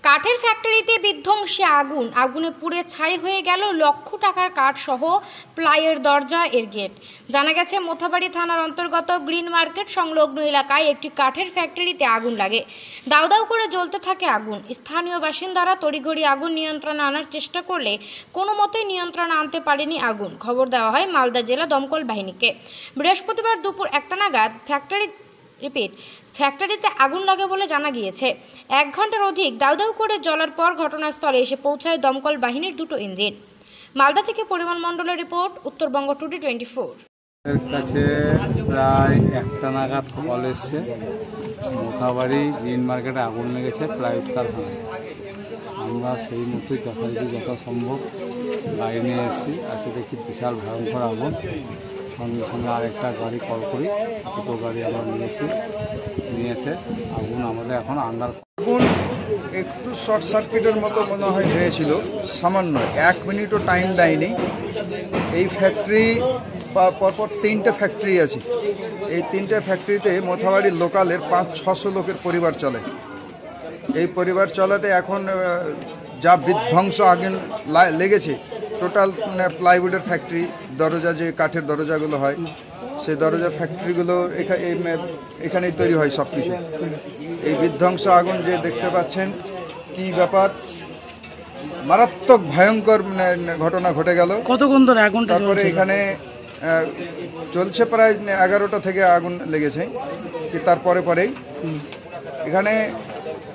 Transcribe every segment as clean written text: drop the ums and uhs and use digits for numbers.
কাঠের ফ্যাক্টরিতে বিধ্বংসী আগুনে পুড়ে ছাই হয়ে গেল লক্ষ টাকার কাঠ সহ প্লাইয়ের দরজা এর গেট। জানা গেছে, মোথাবাড়ি থানার অন্তর্গত গ্রিন মার্কেট সংলগ্ন এলাকায় একটি কাঠের ফ্যাক্টরিতে আগুন লাগে। দাউ দাউ করে জ্বলতে থাকে আগুন। স্থানীয় বাসিন্দারা তড়িঘড়ি আগুন নিয়ন্ত্রণে আনার চেষ্টা করলে কোনো মতেই নিয়ন্ত্রণে আনতে পারেনি আগুন। খবর দেওয়া হয় মালদা জেলা দমকল বাহিনীকে। বৃহস্পতিবার দুপুর 1টা নাগাদ ফ্যাক্টরিতে আগুন লাগে বলে জানা গিয়েছে। 1 ঘন্টার অধিক দাউ দাউ করে জ্বলার পর ঘটনাস্থলে এসে পৌঁছায় দমকল বাহিনীর 2টো ইঞ্জিন। মালদা থেকে পরিমল মণ্ডলের রিপোর্ট, উত্তরবঙ্গ টুডে 24। এর কাছে প্রায় 1টা নাগাদ কল এসছে, মোথাবাড়ি গ্রিন মার্কেটে আগুন লেগেছে প্লাইউড কারখানায়। আমরা সেই মুহূর্তে যথাসম্ভব গাড়ি নিয়ে এসেছি, আসে দেখি বিশাল ভয়ঙ্কর আগুন। সঙ্গে সঙ্গে আরেকটা গাড়ি কল করি, দুটো গাড়ি আমরা নিয়ে এসে আগুন আমাদের এখন আন্ডার। আগুন একটু শর্ট সার্কিটের মতো মনে হয় হয়েছিল, সামান্য 1 মিনিটও টাইম দেয়নি। এই ফ্যাক্টরি পরপর 3টে ফ্যাক্টরি আছে। এই 3টে ফ্যাক্টরিতে মোথাবাড়ির লোকালের 500-600 লোকের পরিবার চলে। এই পরিবার চলাতে এখন যা বিধ্বংস আগুন লেগেছে, টোটাল প্লাইউডের ফ্যাক্টরি, দরজা যে কাঠের দরজাগুলো হয় সেই দরজার ফ্যাক্টরিগুলো এখানেই তৈরি হয় সব কিছু। এই বিধ্বংস আগুন যে দেখতে পাচ্ছেন, কি ব্যাপার, মারাত্মক ভয়ঙ্কর ঘটনা ঘটে গেল। কতক্ষণ ধরে আগুন? তারপরে এখানে চলছে প্রায় 11টা থেকে আগুন লেগেছে। পরেই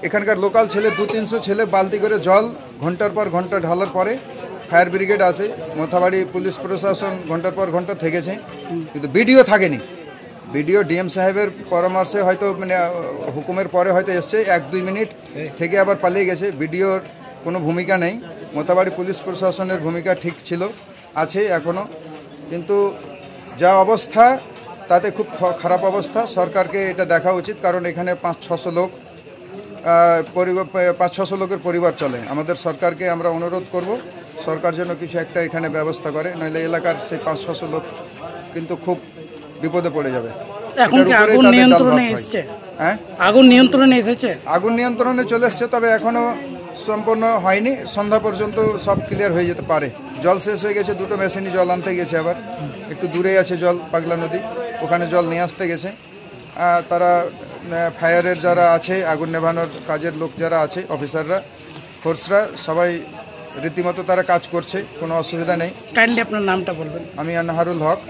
এখানকার লোকাল ছেলে 200-300 ছেলে বালতি করে জল ঘন্টার পর ঘন্টা ঢালার পরে ফায়ার ব্রিগেড আসে, মোথাবাড়ি পুলিশ প্রশাসন ঘন্টার পর ঘন্টা থেকেছে, কিন্তু বিডিও থাকেনি। বিডিও ডিএম সাহেবের পরামর্শে হয়তো হুকুমের পরে হয়তো এসছে, 1-2 মিনিট থেকে আবার পালিয়ে গেছে। বিডিওর কোনো ভূমিকা নেই। মোথাবাড়ি পুলিশ প্রশাসনের ভূমিকা ঠিক ছিল, আছে এখনও, কিন্তু যা অবস্থা তাতে খুব খারাপ অবস্থা। সরকারকে এটা দেখা উচিত, কারণ এখানে 500-600 লোক 500-600 লোকের পরিবার চলে। আমাদের সরকারকে আমরা অনুরোধ করব, সরকার যেন কিছু একটা এখানে ব্যবস্থা করে, নইলে এলাকার সেই 500-600 লোক কিন্তু খুব বিপদে পড়ে যাবে। এখন কি আগুন নিয়ন্ত্রণে এসেছে? হ্যাঁ, আগুন নিয়ন্ত্রণে এসেছে। আগুন নিয়ন্ত্রণে চলে এসছে, তবে এখনো সম্পূর্ণ হয়নি। সন্ধ্যা পর্যন্ত সব ক্লিয়ার হয়ে যেতে পারে। জল শেষ হয়ে গেছে, 2টো মেশিনই জল আনতে গেছে, আবার একটু দূরে আছে জল, পাগলা নদী, ওখানে জল নিয়ে আসতে গেছে। তারা ফায়ারের যারা আছে, আগুন নেভানোর কাজের লোক যারা আছে, অফিসাররা, ফোর্সরা, সবাই রীতিমতো তারা কাজ করছে, কোনো অসুবিধা নেই। কাইন্ডলি আপনার নামটা বলবেন। আমি আনহারুল হক।